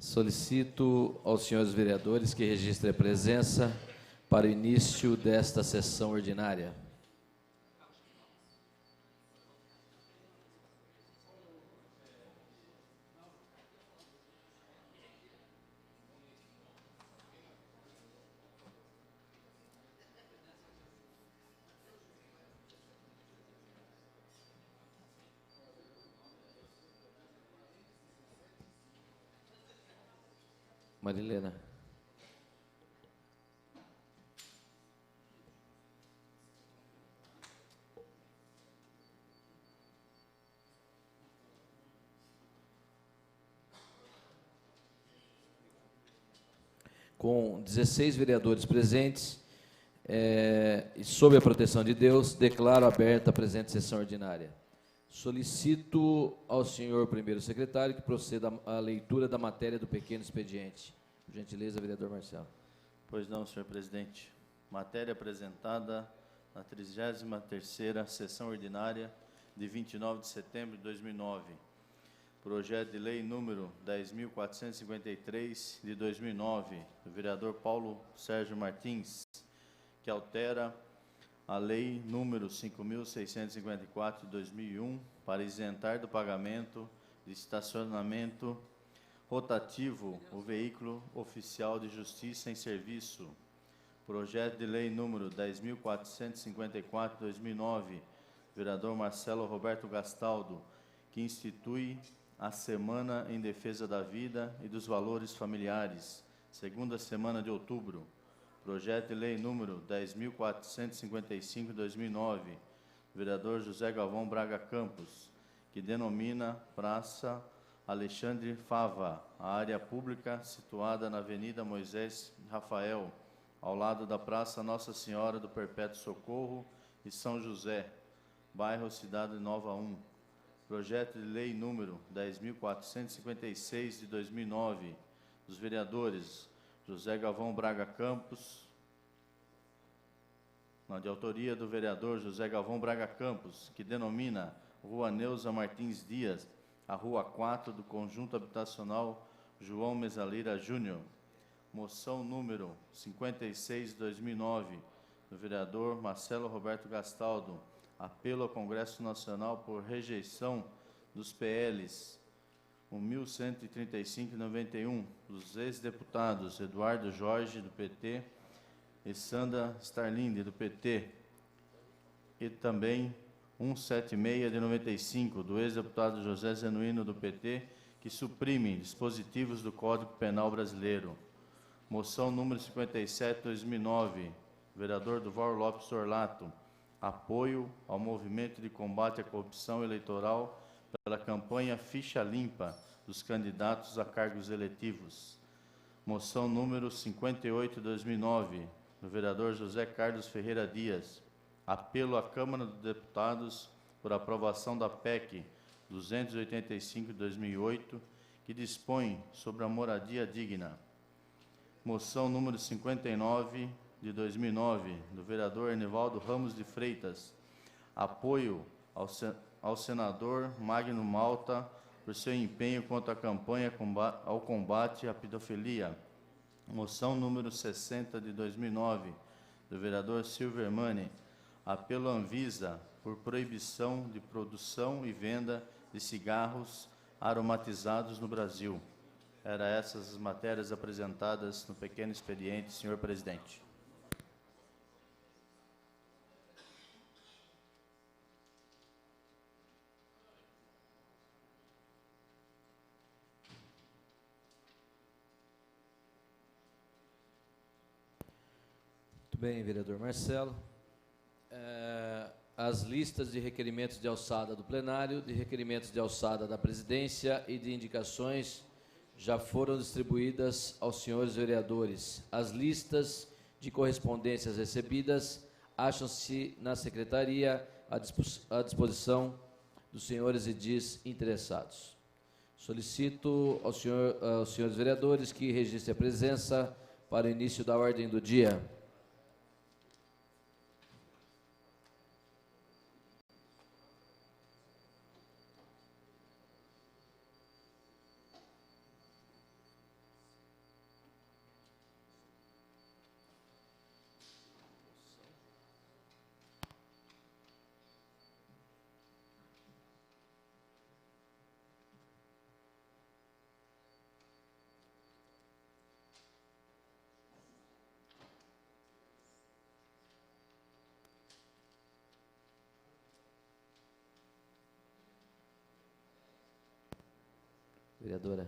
Solicito aos senhores vereadores que registrem a presença para o início desta sessão ordinária. Marilena. Com 16 vereadores presentes, e sob a proteção de Deus, declaro aberta a presente sessão ordinária. Solicito ao senhor primeiro secretário que proceda à leitura da matéria do pequeno expediente. Por gentileza, vereador Marcelo. Pois não, senhor presidente. Matéria apresentada na 33ª sessão ordinária de 29 de setembro de 2009. Projeto de lei número 10.453 de 2009, do vereador Paulo Sérgio Martins, que altera a lei número 5.654 de 2001 para isentar do pagamento de estacionamento rotativo o veículo oficial de justiça em serviço. Projeto de lei número 10.454 de 2009, vereador Marcelo Roberto Gastaldo, que institui a Semana em Defesa da Vida e dos Valores Familiares, segunda semana de outubro. Projeto de lei número 10.455 de 2009, vereador José Galvão Braga Campos, que denomina Praça Alexandre Fava, a área pública situada na Avenida Moisés Rafael, ao lado da Praça Nossa Senhora do Perpétuo Socorro e São José, bairro Cidade Nova 1. Projeto de lei número 10.456 de 2009, dos vereadores José Galvão Braga Campos, de autoria do vereador José Galvão Braga Campos, que denomina Rua Neuza Martins Dias, a Rua 4 do Conjunto Habitacional João Mesaleira Júnior. Moção número 56 de 2009, do vereador Marcelo Roberto Gastaldo, apelo ao Congresso Nacional por rejeição dos PLs 1135 e 91, dos ex-deputados Eduardo Jorge, do PT, e Sandra Starlinde, do PT, e também 176 de 95, do ex-deputado José Zenuino, do PT, que suprime dispositivos do Código Penal Brasileiro. Moção número 57 de 2009, vereador Duval Lopes Orlato, apoio ao movimento de combate à corrupção eleitoral pela campanha Ficha Limpa dos candidatos a cargos eletivos. Moção número 58 de 2009, do vereador José Carlos Ferreira Dias, apelo à Câmara dos Deputados por aprovação da PEC 285 de 2008, que dispõe sobre a moradia digna. Moção número 59 de 2009, do vereador Enivaldo Ramos de Freitas, apoio ao senador Magno Malta por seu empenho contra a campanha ao combate à pedofilia. Moção número 60 de 2009, do vereador Silvio Hermani, apelo à Anvisa por proibição de produção e venda de cigarros aromatizados no Brasil. Eram essas as matérias apresentadas no pequeno expediente, senhor presidente. Muito bem, vereador Marcelo. As listas de requerimentos de alçada do plenário, de requerimentos de alçada da presidência e de indicações já foram distribuídas aos senhores vereadores. As listas de correspondências recebidas acham-se na secretaria à disposição dos senhores edis interessados. Solicito aos senhores vereadores que registrem a presença para o início da ordem do dia. Vereadora.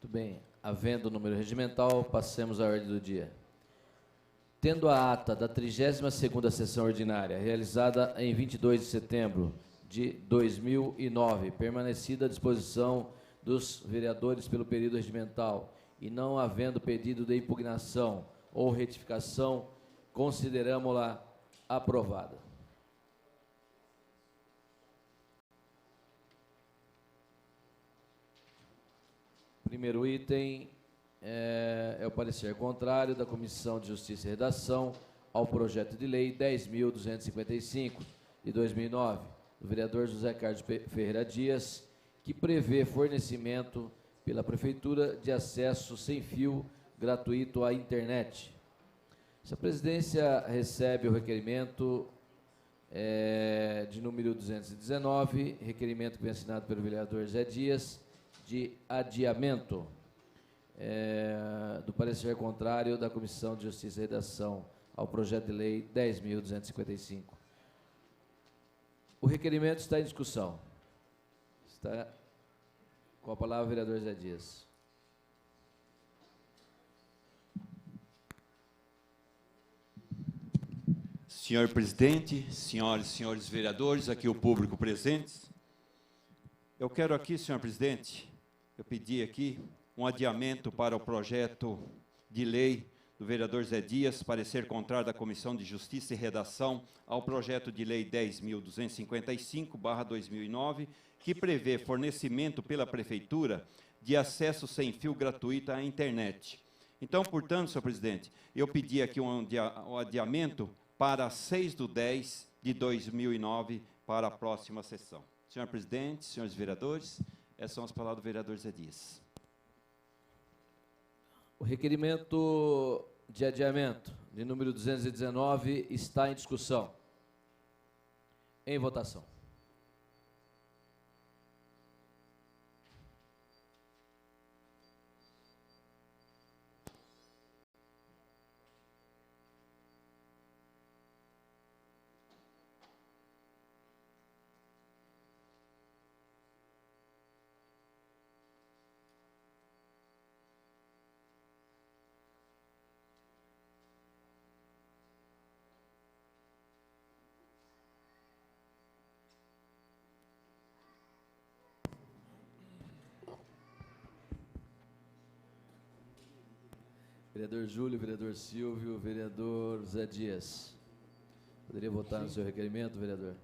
Muito bem. Havendo número regimental, passemos à ordem do dia. Tendo a ata da 32ª sessão ordinária, realizada em 22 de setembro de 2009, permanecida à disposição dos vereadores pelo período regimental e não havendo pedido de impugnação ou retificação, consideramos-la aprovada. Primeiro item é o parecer contrário da Comissão de Justiça e Redação ao projeto de lei 10.255, de 2009, do vereador José Carlos Ferreira Dias, que prevê fornecimento pela Prefeitura de acesso sem fio gratuito à internet. Essa presidência recebe o requerimento de número 219, requerimento que vem assinado pelo vereador Zé Dias, de adiamento do parecer contrário da Comissão de Justiça e Redação ao projeto de lei 10.255. O requerimento está em discussão. Está com a palavra o vereador Zé Dias. Senhor presidente, senhoras e senhores vereadores, aqui o público presentes, eu quero aqui, senhor presidente, eu pedi aqui um adiamento para o projeto de lei do vereador Zé Dias, parecer contrário da Comissão de Justiça e Redação ao projeto de lei 10.255/2009, que prevê fornecimento pela Prefeitura de acesso sem fio gratuito à internet. Então, portanto, senhor presidente, eu pedi aqui um adiamento para 6/10/2009 para a próxima sessão. Senhor presidente, senhores vereadores, essas são as palavras do vereador Zé Dias. O requerimento de adiamento, de número 219, está em discussão. Em votação. Vereador Júlio, vereador Silvio, vereador Zé Dias. Poderia votar no seu requerimento, vereador?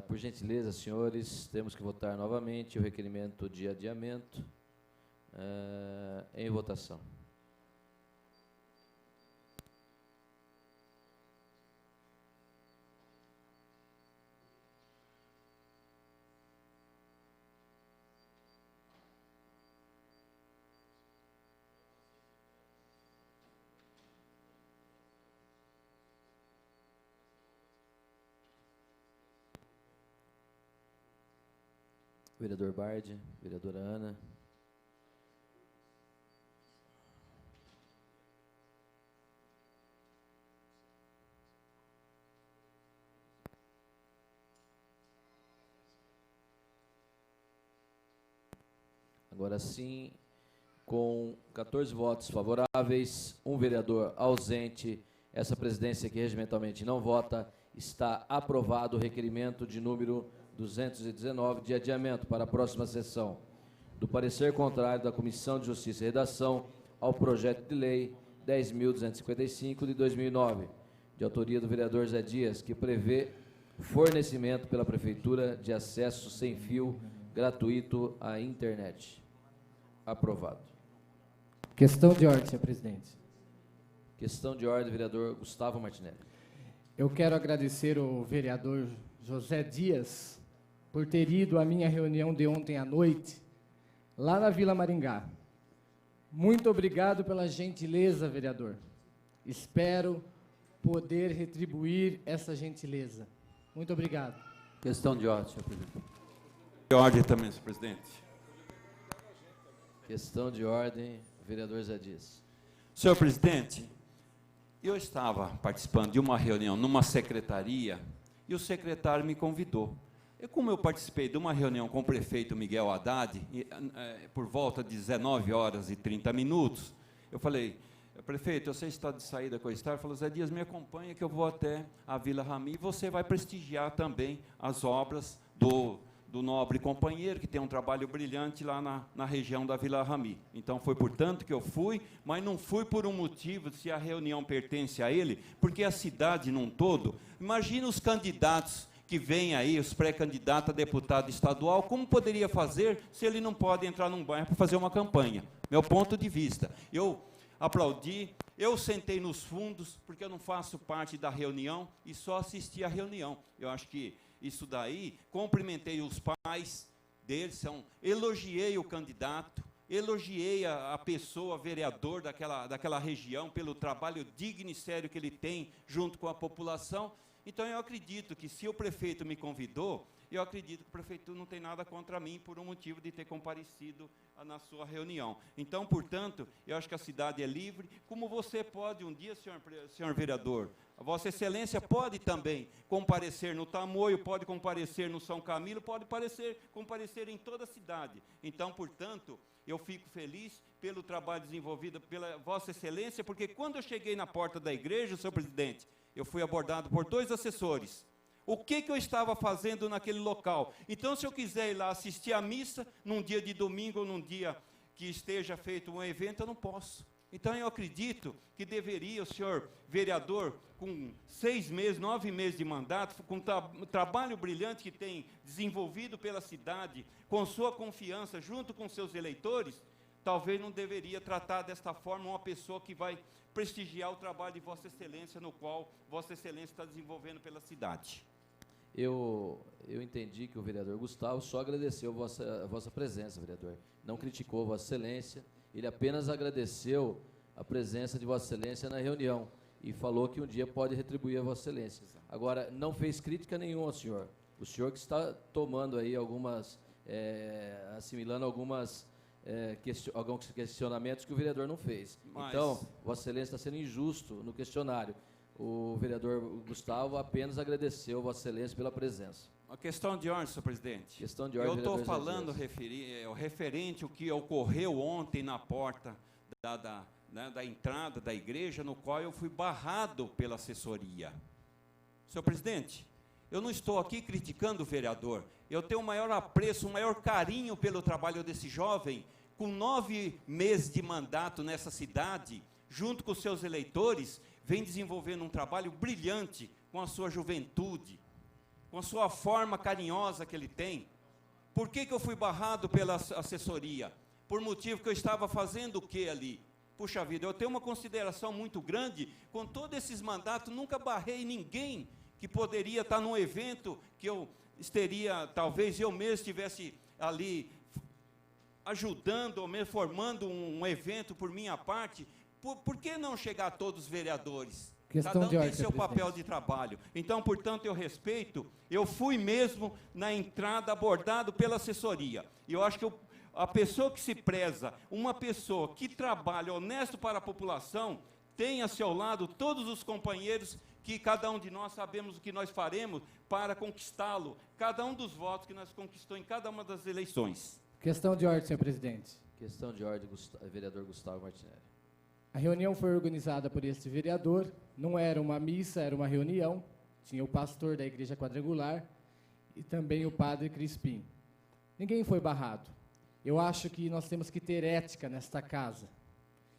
Por gentileza, senhores, temos que votar novamente o requerimento de adiamento em votação. Vereador Bardi, vereadora Ana. Agora sim, com 14 votos favoráveis, um vereador ausente, essa presidência que regimentalmente não vota, está aprovado o requerimento de número 219 de adiamento para a próxima sessão do parecer contrário da Comissão de Justiça e Redação ao projeto de lei 10.255 de 2009, de autoria do vereador Zé Dias, que prevê fornecimento pela Prefeitura de acesso sem fio gratuito à internet. Aprovado. Questão de ordem, senhor presidente. Questão de ordem, vereador Gustavo Martinelli. Eu quero agradecer ao vereador José Dias por ter ido à minha reunião de ontem à noite, lá na Vila Maringá. Muito obrigado pela gentileza, vereador. Espero poder retribuir essa gentileza. Muito obrigado. Questão de ordem, senhor presidente. De ordem também, senhor presidente. Questão de ordem, vereador Zé Dias. Senhor presidente, eu estava participando de uma reunião numa secretaria e o secretário me convidou. E como eu participei de uma reunião com o prefeito Miguel Haddad, por volta de 19 horas e 30 minutos, eu falei, prefeito, você está de saída com o Estado? Ele falou, Zé Dias, me acompanha que eu vou até a Vila Rami e você vai prestigiar também as obras do nobre companheiro, que tem um trabalho brilhante lá na região da Vila Rami. Então, foi portanto que eu fui, mas não fui por um motivo, se a reunião pertence a ele, porque a cidade num todo, imagina os candidatos que vêm aí, os pré-candidatos a deputado estadual, como poderia fazer se ele não pode entrar num bairro para fazer uma campanha? Meu ponto de vista. Eu aplaudi, eu sentei nos fundos, porque eu não faço parte da reunião e só assisti à reunião. Eu acho que isso daí, cumprimentei os pais deles, elogiei o candidato, elogiei a pessoa, vereador daquela região, pelo trabalho digno e sério que ele tem junto com a população. Então, eu acredito que, se o prefeito me convidou, eu acredito que o prefeito não tem nada contra mim por um motivo de ter comparecido na sua reunião. Então, portanto, eu acho que a cidade é livre, como você pode um dia, senhor vereador, a Vossa Excelência pode também comparecer no Tamoio, pode comparecer no São Camilo, pode comparecer em toda a cidade. Então, portanto, eu fico feliz pelo trabalho desenvolvido pela Vossa Excelência, porque quando eu cheguei na porta da igreja, senhor presidente, eu fui abordado por 2 assessores. O que eu estava fazendo naquele local? Então, se eu quiser ir lá assistir à missa, num dia de domingo ou num dia que esteja feito um evento, eu não posso. Então, eu acredito que deveria o senhor vereador, com 6 meses, 9 meses de mandato, com o trabalho brilhante que tem desenvolvido pela cidade, com sua confiança junto com seus eleitores, talvez não deveria tratar desta forma uma pessoa que vai prestigiar o trabalho de Vossa Excelência, no qual Vossa Excelência está desenvolvendo pela cidade. Eu entendi que o vereador Gustavo só agradeceu a vossa presença, vereador. Não criticou Vossa Excelência, ele apenas agradeceu a presença de Vossa Excelência na reunião e falou que um dia pode retribuir a Vossa Excelência. Agora, não fez crítica nenhuma ao senhor. O senhor que está tomando aí assimilando alguns questionamentos que o vereador não fez. Mas... Então, Vossa Excelência está sendo injusto no questionário. O vereador Gustavo apenas agradeceu Vossa Excelência pela presença. Uma questão de ordem, senhor presidente. Questão de ordem, eu estou vereador falando referente ao que ocorreu ontem na porta da entrada da igreja, no qual eu fui barrado pela assessoria. Senhor presidente, eu não estou aqui criticando o vereador. Eu tenho o maior apreço, o maior carinho pelo trabalho desse jovem, com 9 meses de mandato nessa cidade, junto com seus eleitores, vem desenvolvendo um trabalho brilhante com a sua juventude, com a sua forma carinhosa que ele tem. Por que eu fui barrado pela assessoria? Por motivo que eu estava fazendo o que ali? Puxa vida, eu tenho uma consideração muito grande, com todos esses mandatos, nunca barrei ninguém que poderia estar num evento que eu estaria, talvez eu mesmo estivesse ali ajudando ou mesmo formando um evento por minha parte. Por que não chegar a todos os vereadores? Cada um tem seu papel de trabalho. Então, portanto, eu respeito. Eu fui mesmo na entrada abordado pela assessoria. E eu acho que a pessoa que se preza, uma pessoa que trabalha honesto para a população, tem a seu lado todos os companheiros que cada um de nós sabemos o que nós faremos para conquistá-lo. Cada um dos votos que nós conquistamos em cada uma das eleições. Questão de ordem, senhor presidente. Questão de ordem, vereador Gustavo Martinelli. A reunião foi organizada por este vereador, não era uma missa, era uma reunião. Tinha o pastor da Igreja Quadrangular e também o padre Crispim. Ninguém foi barrado. Eu acho que nós temos que ter ética nesta casa.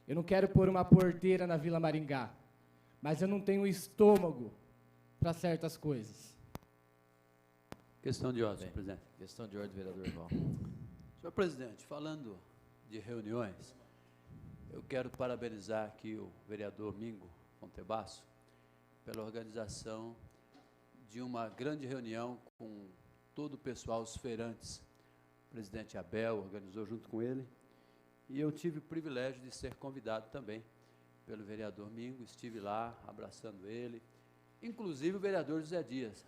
Eu não quero pôr uma porteira na Vila Maringá, mas eu não tenho estômago para certas coisas. Questão de ordem, senhor presidente. Questão de ordem, vereador Val. Senhor presidente, falando de reuniões, eu quero parabenizar aqui o vereador Mingo Fontebasso pela organização de uma grande reunião com todo o pessoal, os feirantes. O presidente Abel organizou junto com ele, e eu tive o privilégio de ser convidado também pelo vereador Mingo. Estive lá abraçando ele, inclusive o vereador José Dias.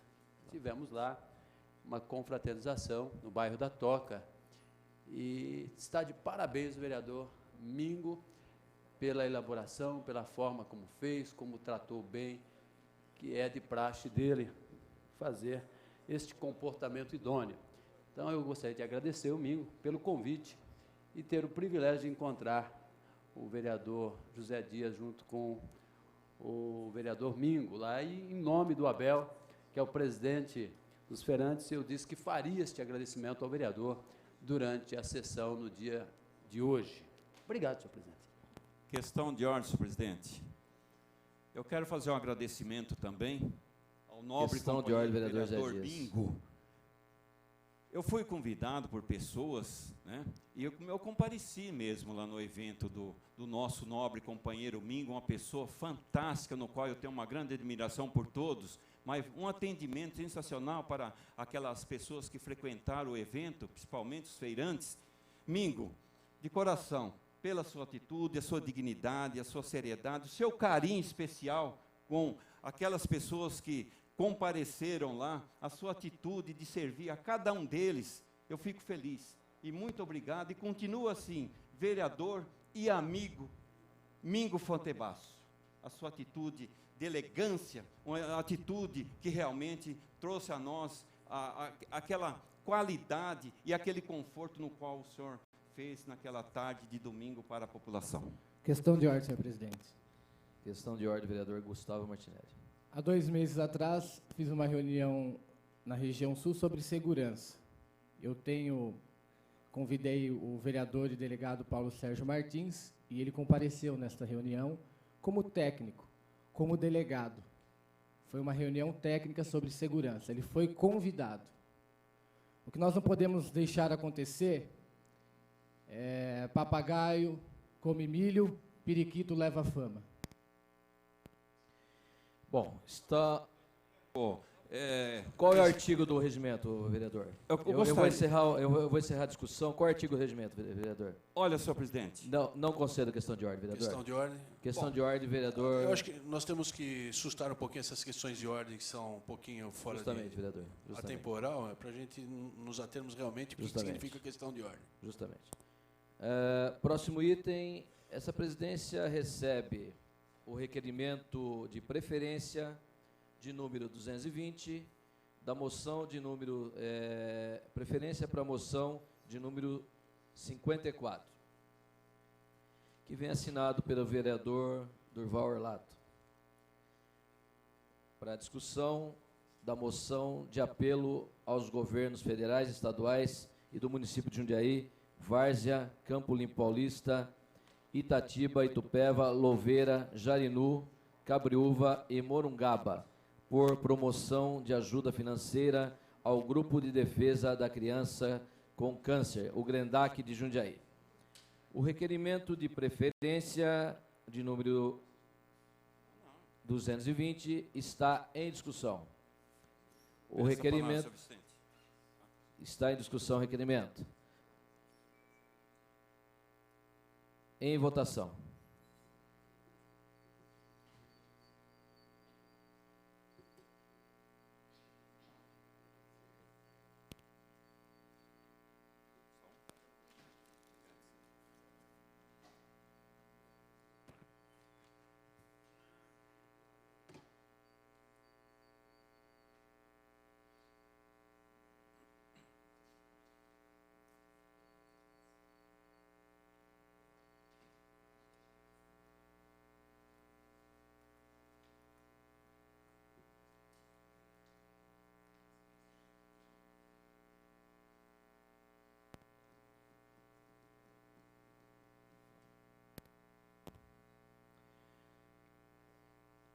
Tivemos lá uma confraternização no bairro da Toca, e está de parabéns o vereador Mingo pela elaboração, pela forma como fez, como tratou bem, que é de praxe dele fazer este comportamento idôneo. Então, eu gostaria de agradecer o Mingo pelo convite e ter o privilégio de encontrar o vereador José Dias junto com o vereador Mingo lá, e em nome do Abel, que é o presidente dos feirantes, eu disse que faria este agradecimento ao vereador durante a sessão no dia de hoje. Obrigado, senhor presidente. Questão de ordem, senhor presidente. Eu quero fazer um agradecimento também ao nobre Questão de ordem, vereador José Dias. Mingo. Eu fui convidado por pessoas, né, e eu compareci mesmo lá no evento do nosso nobre companheiro Mingo, uma pessoa fantástica, no qual eu tenho uma grande admiração por todos, mas um atendimento sensacional para aquelas pessoas que frequentaram o evento, principalmente os feirantes. Mingo, de coração, pela sua atitude, a sua dignidade, a sua seriedade, o seu carinho especial com aquelas pessoas que compareceram lá, a sua atitude de servir a cada um deles, eu fico feliz. E muito obrigado, e continua assim, vereador e amigo Mingo Fontebasso. A sua atitude de elegância, uma atitude que realmente trouxe a nós aquela qualidade e aquele conforto no qual o senhor fez naquela tarde de domingo para a população. Questão de ordem, senhor presidente. Questão de ordem, vereador Gustavo Martinelli. Há 2 meses atrás, fiz uma reunião na região sul sobre segurança. Convidei o vereador e delegado Paulo Sérgio Martins, e ele compareceu nesta reunião como técnico, como delegado. Foi uma reunião técnica sobre segurança. Ele foi convidado. O que nós não podemos deixar acontecer é papagaio come milho, periquito leva fama. Bom, está... Qual é o artigo do regimento, vereador? Eu vou encerrar a discussão. Qual é o artigo do regimento, vereador? Olha, senhor presidente. Não concedo questão de ordem, vereador. Questão de ordem? Questão de ordem, vereador. Eu acho que nós temos que sustar um pouquinho essas questões de ordem que são um pouquinho fora Justamente, vereador. Justamente. Atemporal, para a gente nos atermos realmente o que significa questão de ordem. Justamente. Próximo item. Essa presidência recebe o requerimento de preferência de número 220, da moção de número, preferência para a moção de número 54, que vem assinado pelo vereador Durval Orlato, para a discussão da moção de apelo aos governos federais, estaduais e do município de Jundiaí, Várzea, Campo Limpo Paulista, Itatiba, Itupeva, Louveira, Jarinu, Cabriúva e Morungaba, por promoção de ajuda financeira ao Grupo de Defesa da Criança com Câncer, o GRENDAC de Jundiaí. O requerimento de preferência de número 220 está em discussão. O requerimento... Está em discussão o requerimento. Em votação.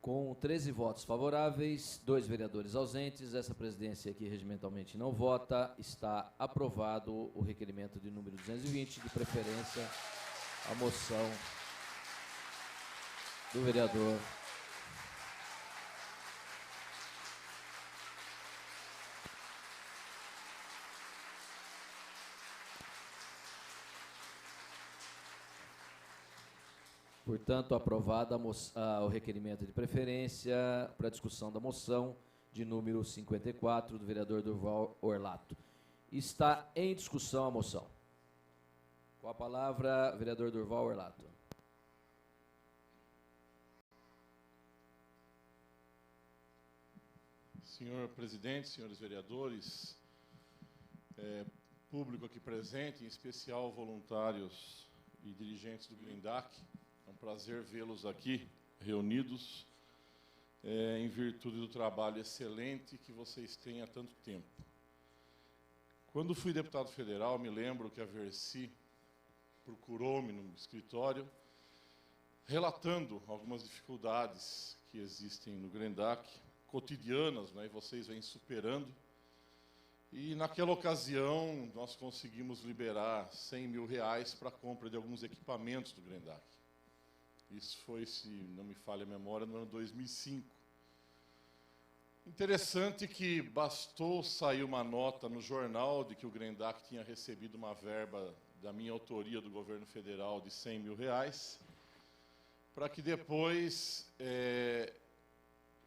Com 13 votos favoráveis, 2 vereadores ausentes, essa presidência aqui regimentalmente não vota, está aprovado o requerimento de número 220, de preferência a moção do vereador Portanto, aprovado o requerimento de preferência para a discussão da moção de número 54 do vereador Durval Orlato. Está em discussão a moção. Com a palavra, vereador Durval Orlato. Senhor presidente, senhores vereadores, público aqui presente, em especial voluntários e dirigentes do GRENDAC, é um prazer vê-los aqui reunidos em virtude do trabalho excelente que vocês têm há tanto tempo. Quando fui deputado federal, me lembro que a Versi procurou-me no escritório, relatando algumas dificuldades que existem no GRENDAC, cotidianas, né, e vocês vêm superando. E naquela ocasião nós conseguimos liberar R$100 mil para a compra de alguns equipamentos do GRENDAC. Isso foi, se não me falha a memória, no ano 2005. Interessante que bastou sair uma nota no jornal de que o GRENDAC tinha recebido uma verba da minha autoria do governo federal de R$100 mil, para que depois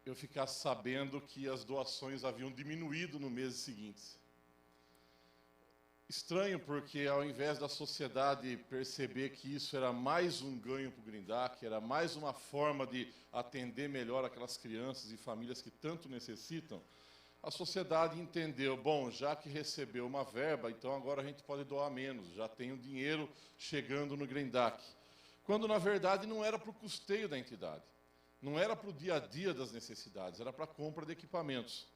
eu ficasse sabendo que as doações haviam diminuído no mês seguinte. Estranho, porque ao invés da sociedade perceber que isso era mais um ganho para o GRENDAC, era mais uma forma de atender melhor aquelas crianças e famílias que tanto necessitam, a sociedade entendeu, bom, já que recebeu uma verba, então agora a gente pode doar menos, já tem o dinheiro chegando no GRENDAC. Quando, na verdade, não era para o custeio da entidade, não era para o dia a dia das necessidades, era para a compra de equipamentos.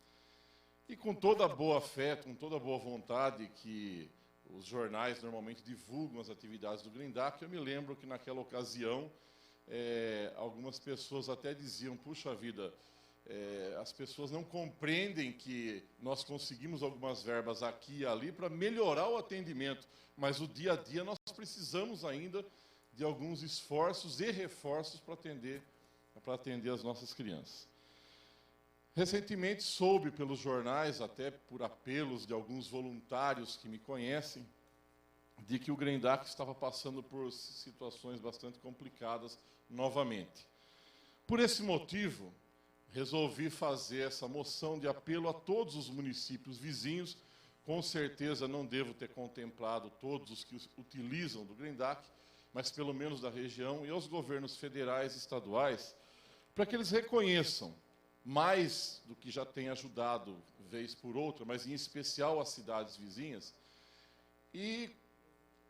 E com toda a boa fé, com toda a boa vontade que os jornais normalmente divulgam as atividades do GRENDAC, eu me lembro que naquela ocasião algumas pessoas até diziam, puxa vida, as pessoas não compreendem que nós conseguimos algumas verbas aqui e ali para melhorar o atendimento, mas o dia a dia nós precisamos ainda de alguns esforços e reforços para atender as nossas crianças. Recentemente soube pelos jornais, até por apelos de alguns voluntários que me conhecem, de que o GRENDAC estava passando por situações bastante complicadas novamente. Por esse motivo, resolvi fazer essa moção de apelo a todos os municípios vizinhos. Com certeza não devo ter contemplado todos os que utilizam do GRENDAC, mas pelo menos da região, e aos governos federais e estaduais, para que eles reconheçam, mais do que já tem ajudado vez por outra, mas em especial as cidades vizinhas, e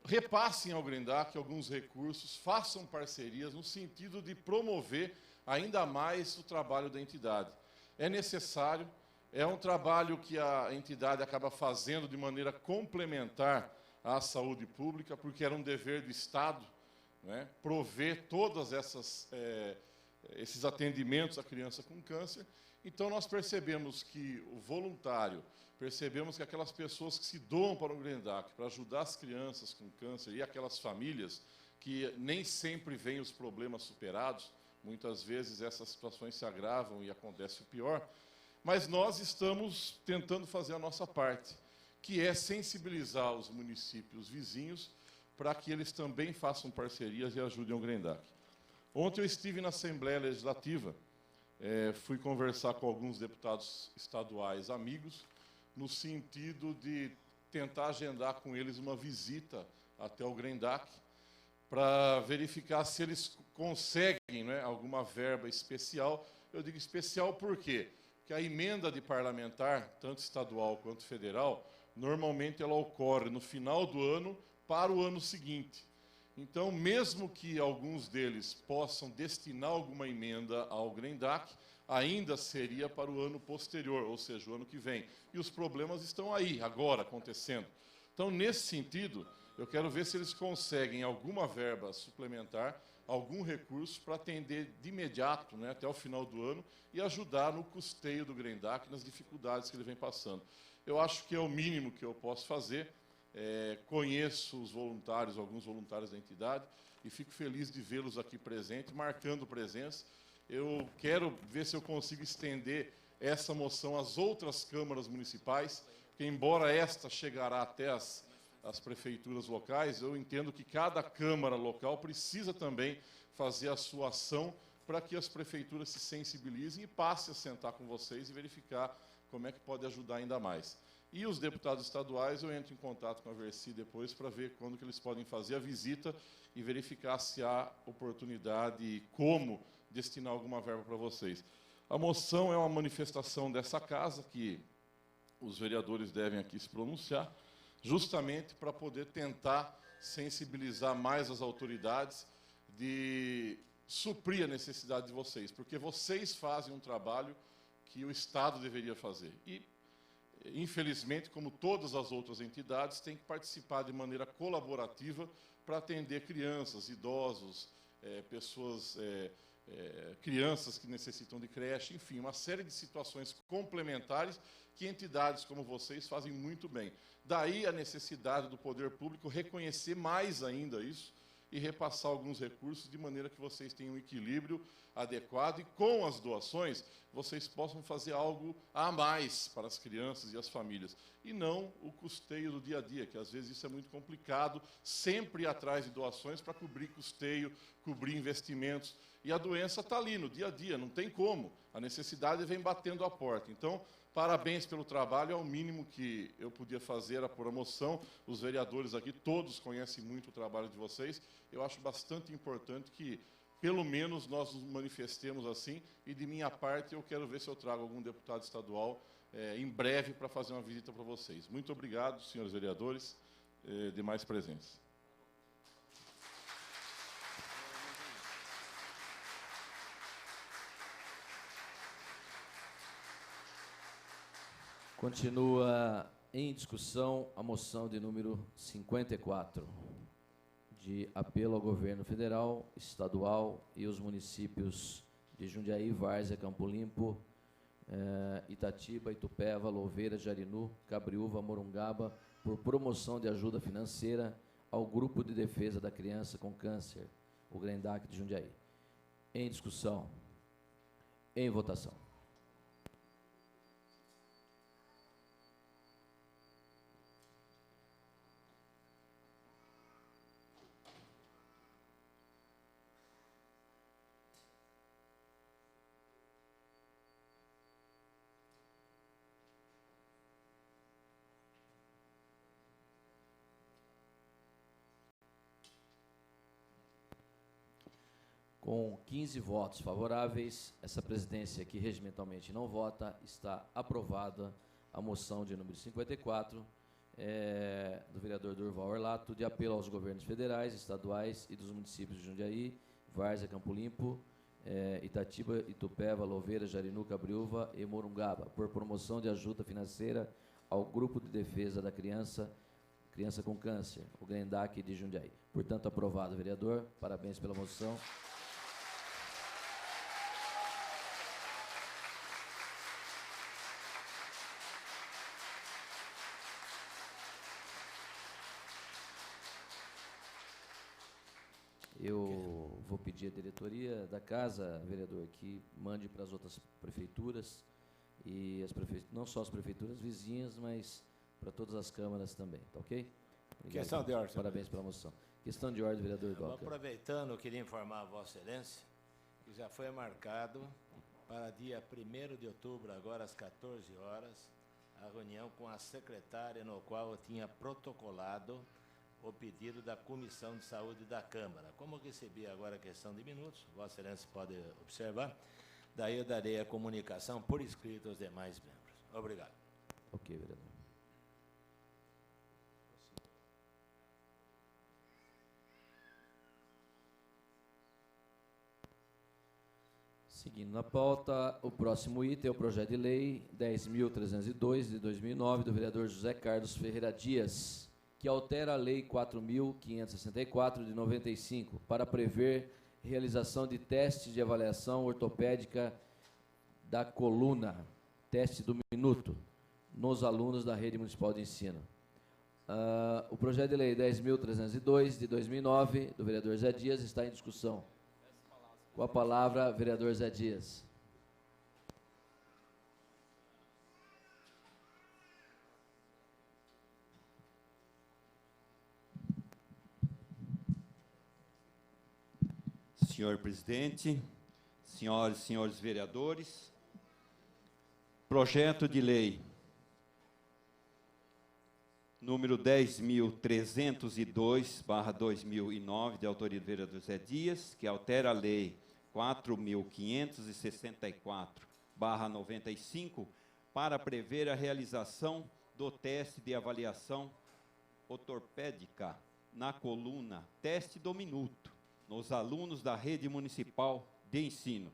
repassem ao GRENDAC alguns recursos, façam parcerias no sentido de promover ainda mais o trabalho da entidade. É necessário, é um trabalho que a entidade acaba fazendo de maneira complementar à saúde pública, porque era um dever do Estado, né, prover todas esses atendimentos à criança com câncer, Então, nós percebemos que o voluntário, percebemos que aquelas pessoas que se doam para o Grendac, para ajudar as crianças com câncer e aquelas famílias que nem sempre veem os problemas superados, muitas vezes essas situações se agravam e acontece o pior, mas nós estamos tentando fazer a nossa parte, que é sensibilizar os municípios vizinhos para que eles também façam parcerias e ajudem o Grendac. Ontem eu estive na Assembleia Legislativa, fui conversar com alguns deputados estaduais amigos, no sentido de tentar agendar com eles uma visita até o Grendac, para verificar se eles conseguem, né, alguma verba especial. Eu digo especial por quê? Porque a emenda de parlamentar, tanto estadual quanto federal, normalmente ela ocorre no final do ano para o ano seguinte. Então, mesmo que alguns deles possam destinar alguma emenda ao Grendac, ainda seria para o ano posterior, ou seja, o ano que vem. E os problemas estão aí, agora, acontecendo. Então, nesse sentido, eu quero ver se eles conseguem alguma verba suplementar, algum recurso para atender de imediato, né, até o final do ano, e ajudar no custeio do Grendac, nas dificuldades que ele vem passando. Eu acho que é o mínimo que eu posso fazer. Conheço os voluntários, alguns voluntários da entidade, e fico feliz de vê-los aqui presentes, marcando presença. Eu quero ver se eu consigo estender essa moção às outras câmaras municipais, porque embora esta chegará até as prefeituras locais, eu entendo que cada câmara local precisa também fazer a sua ação para que as prefeituras se sensibilizem e passem a sentar com vocês e verificar como é que pode ajudar ainda mais. E os deputados estaduais, eu entro em contato com a Versi depois para ver quando que eles podem fazer a visita e verificar se há oportunidade e como destinar alguma verba para vocês. A moção é uma manifestação dessa casa, que os vereadores devem aqui se pronunciar, justamente para poder tentar sensibilizar mais as autoridades de suprir a necessidade de vocês, porque vocês fazem um trabalho que o Estado deveria fazer. E, infelizmente, como todas as outras entidades, têm que participar de maneira colaborativa para atender crianças, idosos, pessoas, crianças que necessitam de creche, enfim, uma série de situações complementares que entidades como vocês fazem muito bem. Daí a necessidade do poder público reconhecer mais ainda isso e repassar alguns recursos de maneira que vocês tenham um equilíbrio adequado e com as doações vocês possam fazer algo a mais para as crianças e as famílias. E não o custeio do dia a dia, que às vezes isso é muito complicado, sempre ir atrás de doações para cobrir custeio, cobrir investimentos. E a doença está ali no dia a dia, não tem como. A necessidade vem batendo a porta. Então, parabéns pelo trabalho, é o mínimo que eu podia fazer a promoção. Os vereadores aqui, todos conhecem muito o trabalho de vocês. Eu acho bastante importante que, pelo menos, nós nos manifestemos assim. E, de minha parte, eu quero ver se eu trago algum deputado estadual em breve para fazer uma visita para vocês. Muito obrigado, senhores vereadores, demais presença. Continua em discussão a moção de número 54, de apelo ao governo federal, estadual e os municípios de Jundiaí, Várzea, Campo Limpo, Itatiba, Itupeva, Louveira, Jarinu, Cabriúva, Morungaba, por promoção de ajuda financeira ao Grupo de Defesa da Criança com Câncer, o Grendac de Jundiaí. Em discussão. Em votação. Com 15 votos favoráveis, essa presidência que regimentalmente não vota, está aprovada a moção de número 54, do vereador Durval Orlato, de apelo aos governos federais, estaduais e dos municípios de Jundiaí, Várzea, Campo Limpo, Itatiba, Itupeva, Louveira, Jarinu, Cabriúva e Morungaba, por promoção de ajuda financeira ao Grupo de Defesa da Criança com Câncer, o Grendac de Jundiaí. Portanto, aprovado, vereador. Parabéns pela moção. Eu vou pedir à diretoria da casa, vereador, que mande para as outras prefeituras, e não só as prefeituras vizinhas, mas para todas as câmaras também, tá ok? Obrigado. Questão de ordem. Parabéns pela moção. Questão de ordem, vereador Doca. Aproveitando, eu queria informar a Vossa Excelência que já foi marcado para dia 1º de outubro, agora às 14 horas, a reunião com a secretária, no qual eu tinha protocolado o pedido da Comissão de Saúde da Câmara. Como eu recebi agora a questão de minutos, Vossa Excelência pode observar, daí eu darei a comunicação por escrito aos demais membros. Obrigado. Ok, vereador. Seguindo na pauta, o próximo item é o projeto de lei 10.302, de 2009, do vereador José Carlos Ferreira Dias, que altera a lei 4.564, de 95, para prever realização de teste de avaliação ortopédica da coluna, teste do minuto, nos alunos da rede municipal de ensino. O projeto de lei 10.302, de 2009, do vereador Zé Dias, está em discussão. Com a palavra, vereador Zé Dias. Senhor presidente, senhoras e senhores vereadores, projeto de lei número 10.302/2009, de autoria do vereador Zé Dias, que altera a lei 4.564/95, para prever a realização do teste de avaliação ortopédica na coluna, teste do minuto, nos alunos da rede municipal de ensino.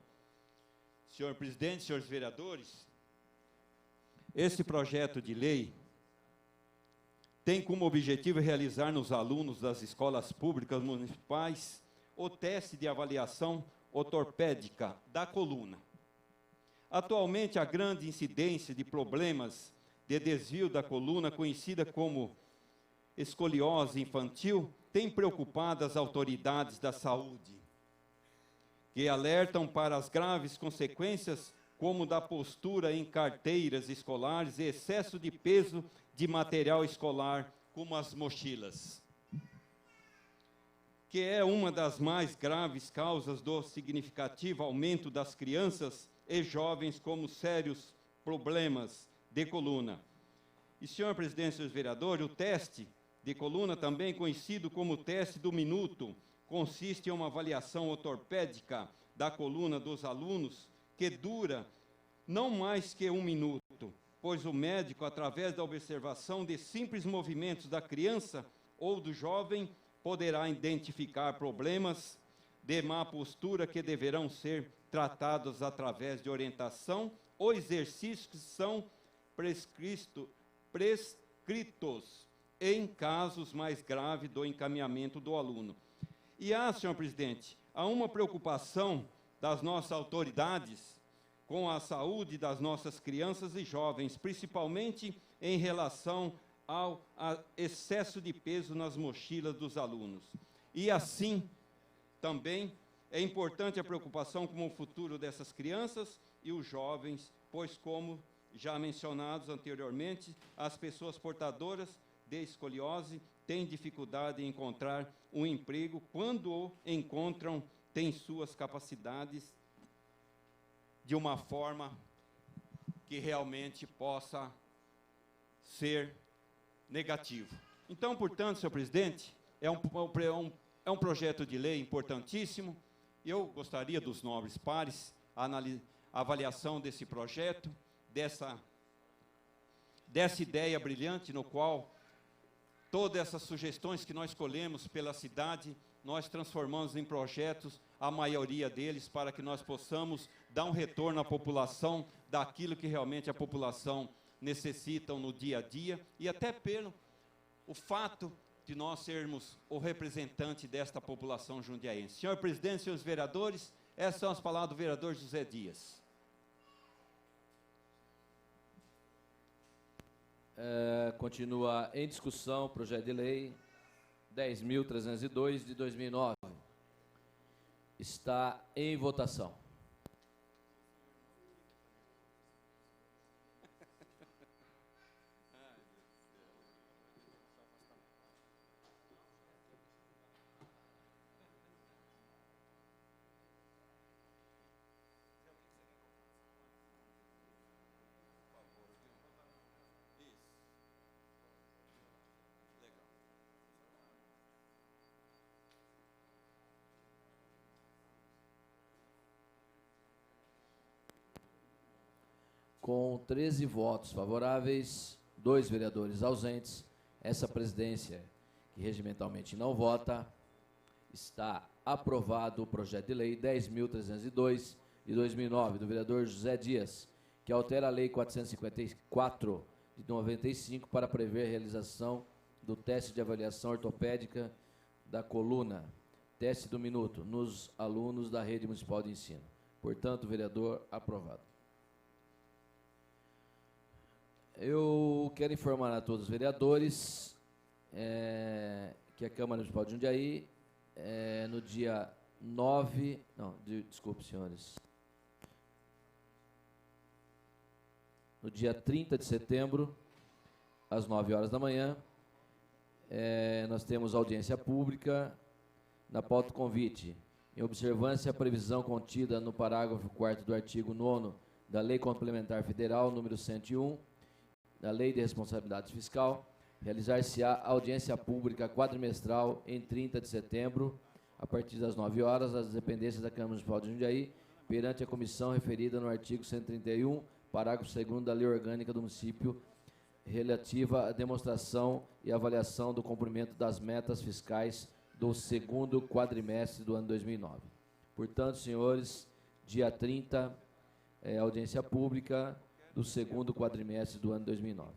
Senhor presidente, senhores vereadores, esse projeto de lei tem como objetivo realizar nos alunos das escolas públicas municipais o teste de avaliação ortopédica da coluna. Atualmente, a grande incidência de problemas de desvio da coluna, conhecida como escoliose infantil, tem preocupado as autoridades da saúde, que alertam para as graves consequências, como da postura em carteiras escolares e excesso de peso de material escolar, como as mochilas, que é uma das mais graves causas do significativo aumento das crianças e jovens com sérios problemas de coluna. E, senhor presidente e senhores vereadores, o teste de coluna, também conhecido como teste do minuto, consiste em uma avaliação ortopédica da coluna dos alunos que dura não mais que 1 minuto, pois o médico, através da observação de simples movimentos da criança ou do jovem, poderá identificar problemas de má postura que deverão ser tratados através de orientação ou exercícios que são prescritos em casos mais graves do encaminhamento do aluno. E senhor presidente, há uma preocupação das nossas autoridades com a saúde das nossas crianças e jovens, principalmente em relação ao excesso de peso nas mochilas dos alunos. E assim, também é importante a preocupação com o futuro dessas crianças e os jovens, pois, como já mencionados anteriormente, as pessoas portadoras de escoliose têm dificuldade em encontrar um emprego, quando o encontram, têm suas capacidades de uma forma que realmente possa ser negativo. Então, portanto, senhor presidente, é um projeto de lei importantíssimo. Eu gostaria dos nobres pares a avaliação desse projeto, dessa ideia brilhante, no qual todas essas sugestões que nós escolhemos pela cidade, nós transformamos em projetos, a maioria deles, para que nós possamos dar um retorno à população daquilo que realmente a população necessita no dia a dia, e até pelo o fato de nós sermos o representante desta população jundiaense. Senhor presidente, senhores vereadores, essas são as palavras do vereador José Dias. Continua em discussão o projeto de lei 10.302, de 2009. Está em votação. Com 13 votos favoráveis, 2 vereadores ausentes, essa presidência, que regimentalmente não vota, está aprovado o projeto de lei 10.302 de 2009, do vereador José Dias, que altera a lei 454 de 95 para prever a realização do teste de avaliação ortopédica da coluna, teste do minuto, nos alunos da rede municipal de ensino. Portanto, vereador, aprovado. Eu quero informar a todos os vereadores que a Câmara Municipal de Jundiaí, no dia 9... Não, desculpe, senhores. No dia 30 de setembro, às 9 horas da manhã, nós temos audiência pública na pauta do convite, em observância à previsão contida no parágrafo 4º do artigo 9º da Lei Complementar Federal, número 101, da Lei de Responsabilidade Fiscal, realizar-se-á audiência pública quadrimestral em 30 de setembro, a partir das 9 horas, às dependências da Câmara Municipal de Jundiaí, perante a comissão referida no artigo 131, parágrafo 2º da Lei Orgânica do Município, relativa à demonstração e avaliação do cumprimento das metas fiscais do segundo quadrimestre do ano 2009. Portanto, senhores, dia 30, audiência pública do segundo quadrimestre do ano 2009.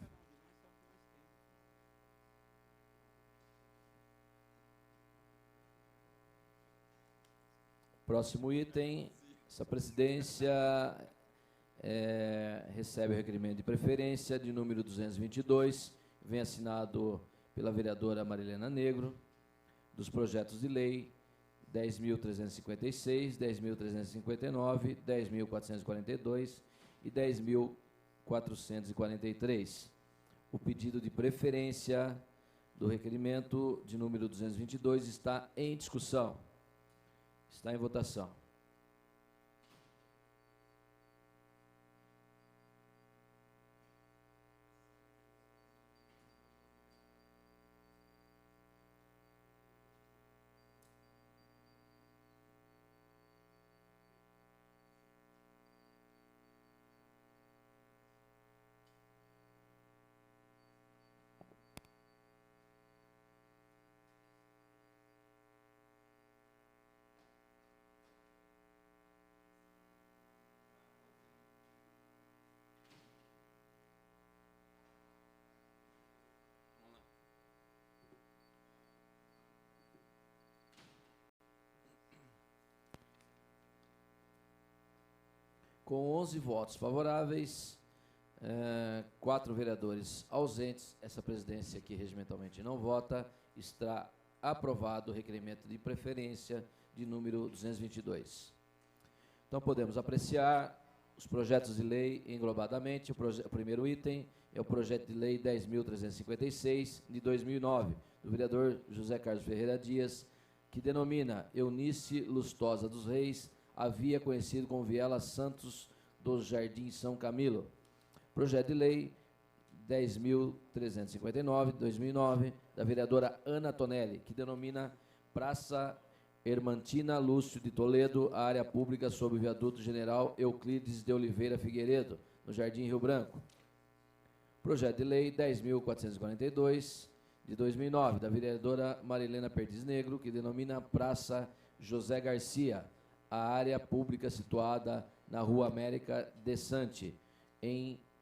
Próximo item, essa presidência recebe o requerimento de preferência de número 222, vem assinado pela vereadora Marilena Negro, dos projetos de lei 10.356, 10.359, 10.442 e 10.443. O pedido de preferência do requerimento de número 222 está em discussão. Está em votação. Com 11 votos favoráveis, 4 vereadores ausentes, essa presidência que regimentalmente não vota, está aprovado o requerimento de preferência de número 222. Então, podemos apreciar os projetos de lei englobadamente. O primeiro item é o projeto de lei 10.356, de 2009, do vereador José Carlos Ferreira Dias, que denomina Eunice Lustosa dos Reis, havia conhecido como Viela Santos do Jardim São Camilo. Projeto de lei 10.359, de 2009, da vereadora Ana Tonelli, que denomina Praça Hermantina Lúcio de Toledo, a área pública sob o viaduto General Euclides de Oliveira Figueiredo, no Jardim Rio Branco. Projeto de lei 10.442, de 2009, da vereadora Marilena Perdiz Negro, que denomina Praça José Garcia, a área pública situada na Rua América Desante,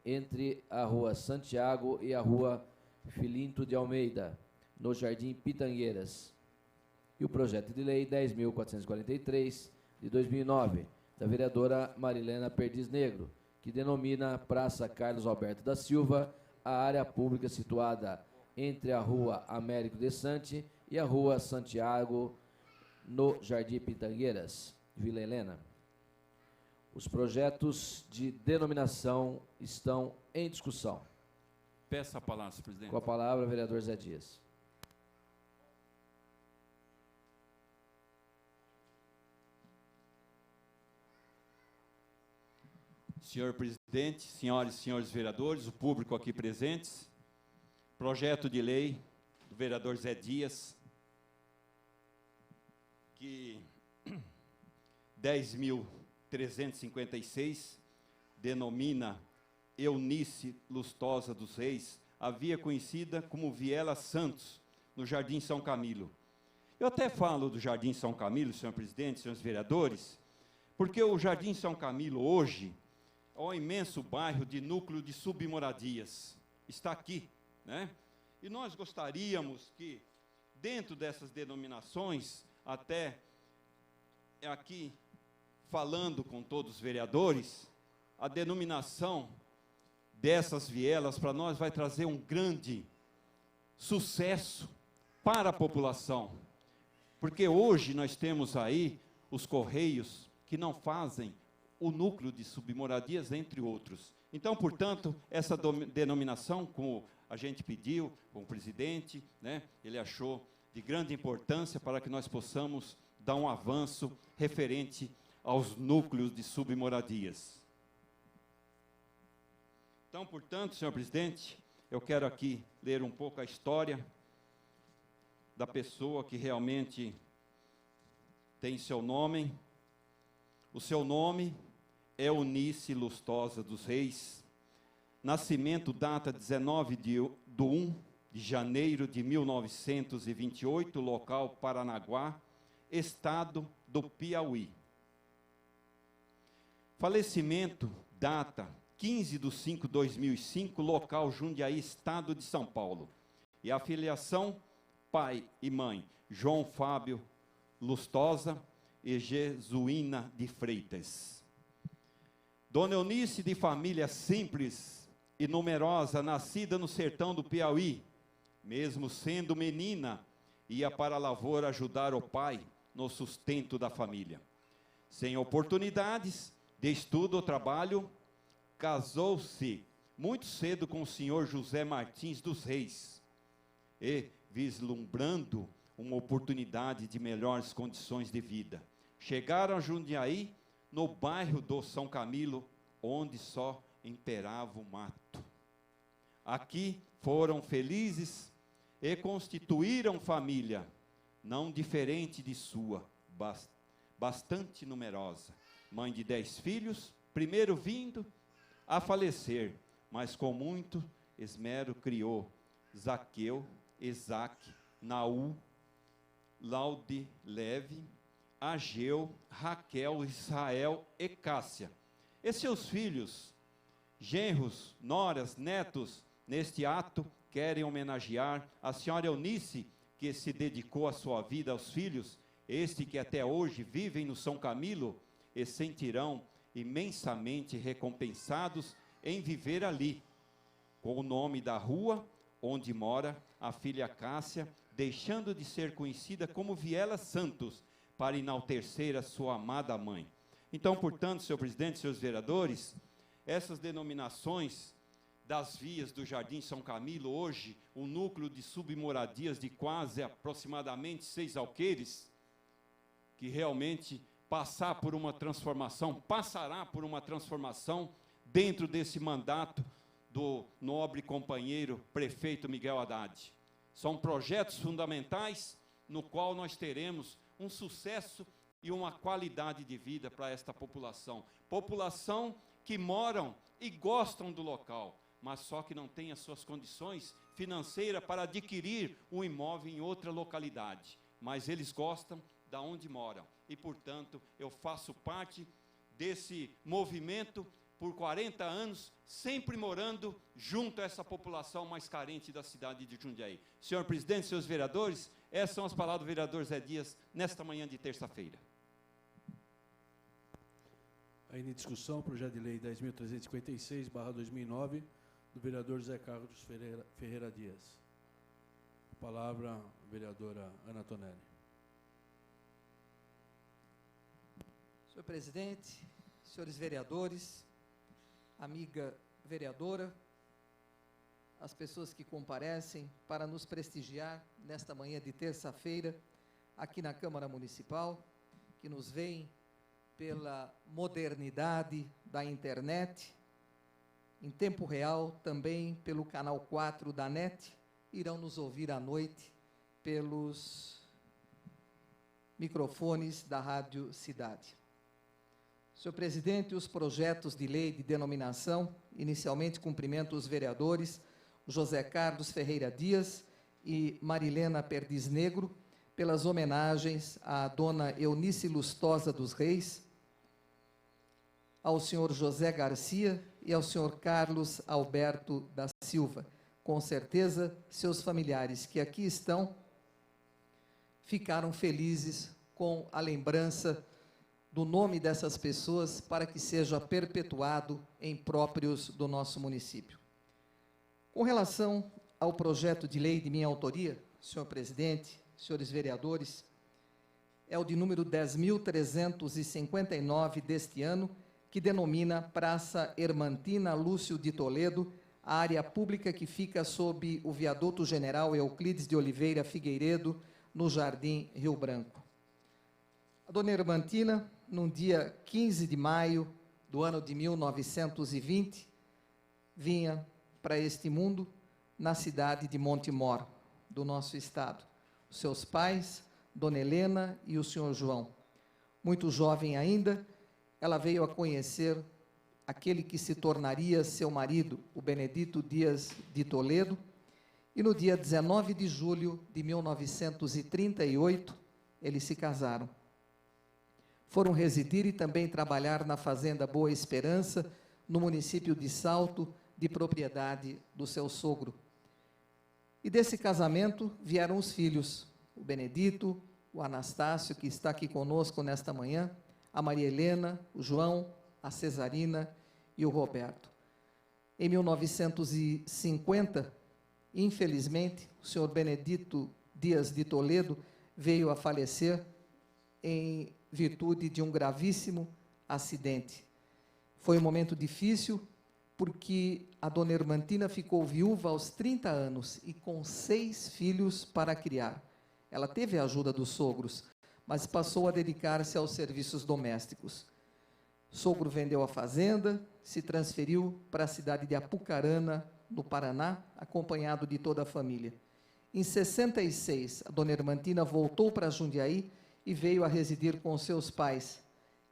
entre a Rua Santiago e a Rua Filinto de Almeida, no Jardim Pitangueiras. E o projeto de lei 10.443, de 2009, da vereadora Marilena Perdiz Negro, que denomina Praça Carlos Alberto da Silva, a área pública situada entre a Rua Américo Desante e a Rua Santiago, no Jardim Pitangueiras, Vila Helena. Os projetos de denominação estão em discussão. Peço a palavra, senhor presidente. Com a palavra, vereador Zé Dias. Senhor presidente, senhoras e senhores vereadores, o público aqui presentes, projeto de lei do vereador Zé Dias, que 10.356 denomina Eunice Lustosa dos Reis, havia conhecida como Viela Santos, no Jardim São Camilo. Eu até falo do Jardim São Camilo, senhor presidente, senhores vereadores, porque o Jardim São Camilo hoje é um imenso bairro de núcleo de submoradias. Está aqui, né? E nós gostaríamos que, dentro dessas denominações, até aqui, falando com todos os vereadores, a denominação dessas vielas para nós vai trazer um grande sucesso para a população. Porque hoje nós temos aí os Correios que não fazem o núcleo de submoradias, entre outros. Então, portanto, essa denominação, como a gente pediu, com o presidente, né, ele achou de grande importância para que nós possamos dar um avanço referente aos núcleos de submoradias. Então, portanto, senhor presidente, eu quero aqui ler um pouco a história da pessoa que realmente tem seu nome. O seu nome é Eunice Lustosa dos Reis. Nascimento, data 19/1 de janeiro de 1928, local Paranaguá, estado do Piauí. Falecimento, data 15/5/2005, local Jundiaí, estado de São Paulo. E a filiação, pai e mãe, João Fábio Lustosa e Jesuína de Freitas. Dona Eunice, de família simples e numerosa, nascida no sertão do Piauí, mesmo sendo menina, ia para a lavoura ajudar o pai no sustento da família. Sem oportunidades de estudo ou trabalho, casou-se muito cedo com o senhor José Martins dos Reis e, vislumbrando uma oportunidade de melhores condições de vida, chegaram a Jundiaí, no bairro do São Camilo, onde só imperava o mato. Aqui foram felizes e constituíram família, não diferente de sua, bastante numerosa. Mãe de 10 filhos, primeiro vindo a falecer, mas com muito esmero criou Zaqueu, Isaac, Naú, Laudileve, Ageu, Raquel, Israel e Cássia. E seus filhos, genros, noras, netos, neste ato, querem homenagear a senhora Eunice, que se dedicou a sua vida aos filhos, este que até hoje vivem no São Camilo, e sentirão imensamente recompensados em viver ali, com o nome da rua onde mora a filha Cássia, deixando de ser conhecida como Viela Santos, para enaltecer a sua amada mãe. Então, portanto, senhor presidente, senhores vereadores, essas denominações das vias do Jardim São Camilo, hoje, um núcleo de submoradias de quase aproximadamente 6 alqueires, que realmente passará por uma transformação dentro desse mandato do nobre companheiro prefeito Miguel Haddad. São projetos fundamentais no qual nós teremos um sucesso e uma qualidade de vida para esta população. População que moram e gostam do local, mas só que não tem as suas condições financeiras para adquirir um imóvel em outra localidade. Mas eles gostam da onde moram. E, portanto, eu faço parte desse movimento por 40 anos, sempre morando junto a essa população mais carente da cidade de Jundiaí. Senhor presidente, senhores vereadores, essas são as palavras do vereador Zé Dias, nesta manhã de terça-feira. Ainda em discussão, o projeto de lei 10.356/2009, do vereador Zé Carlos Ferreira Dias. A palavra, a vereadora Ana Tonelli. Senhor presidente, senhores vereadores, amiga vereadora, as pessoas que comparecem para nos prestigiar nesta manhã de terça-feira, aqui na Câmara Municipal, que nos veem pela modernidade da internet, em tempo real, também pelo canal 4 da NET, irão nos ouvir à noite pelos microfones da Rádio Cidade. Senhor presidente, os projetos de lei de denominação, inicialmente cumprimento os vereadores José Carlos Ferreira Dias e Marilena Perdiz Negro, pelas homenagens à dona Eunice Lustosa dos Reis, ao senhor José Garcia e ao senhor Carlos Alberto da Silva. Com certeza, seus familiares que aqui estão ficaram felizes com a lembrança do nome dessas pessoas para que seja perpetuado em próprios do nosso município. Com relação ao projeto de lei de minha autoria, senhor presidente, senhores vereadores, é o de número 10.359 deste ano, que denomina Praça Hermantina Lúcio de Toledo, a área pública que fica sob o viaduto General Euclides de Oliveira Figueiredo, no Jardim Rio Branco. A dona Hermantina, num dia 15 de maio do ano de 1920, vinha para este mundo na cidade de Montemor, do nosso estado. Os seus pais, dona Helena e o senhor João. Muito jovem ainda, ela veio a conhecer aquele que se tornaria seu marido, o Benedito Dias de Toledo, e no dia 19 de julho de 1938, eles se casaram. Foram residir e também trabalhar na Fazenda Boa Esperança, no município de Salto, de propriedade do seu sogro. E desse casamento vieram os filhos, o Benedito, o Anastácio, que está aqui conosco nesta manhã, a Maria Helena, o João, a Cesarina e o Roberto. Em 1950, infelizmente, o senhor Benedito Dias de Toledo veio a falecer em virtude de um gravíssimo acidente. Foi um momento difícil, porque a dona Hermantina ficou viúva aos 30 anos e com 6 filhos para criar. Ela teve a ajuda dos sogros, mas passou a dedicar-se aos serviços domésticos. O sogro vendeu a fazenda, se transferiu para a cidade de Apucarana, no Paraná, acompanhado de toda a família. Em 66, a dona Hermantina voltou para Jundiaí e veio a residir com seus pais.